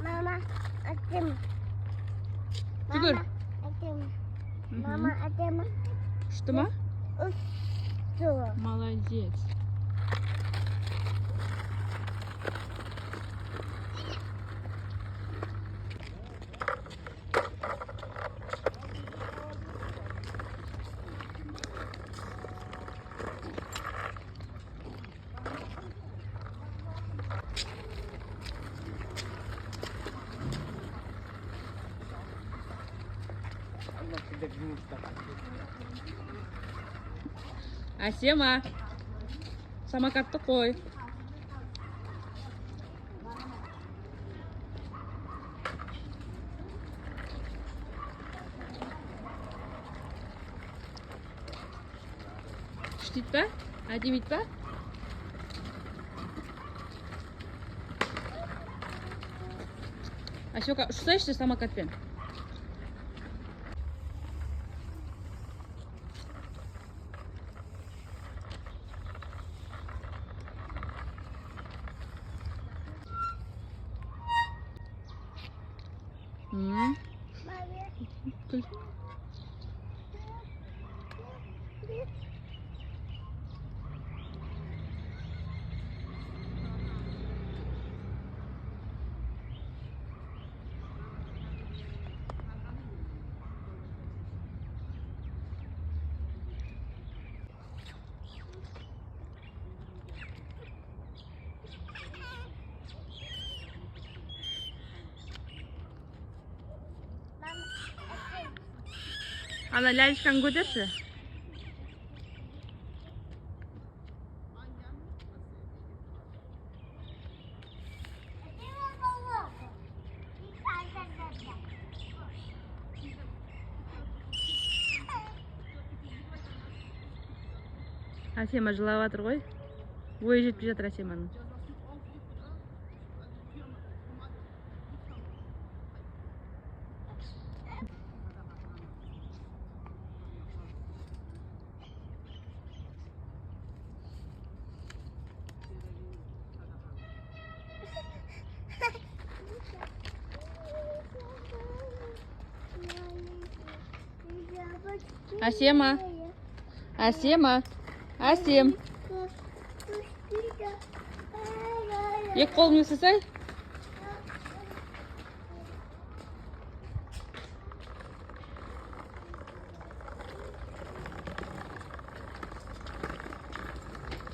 Mama, atım. Жүгір. Atım. Мгм. Mama, atım. Ұшты ма? Uçtu. Молодец. Асема, самокатты қой. Күштейді ба? Әдемейді ба? Асека, ұшсайшы самокатпен. Күл. Ана лялечканы көтерші. Асема жылап жатыр ғой. Ойы жетпей жатыр Асеманың. Асема. Асема. Асем. Екі қолыңды сысай.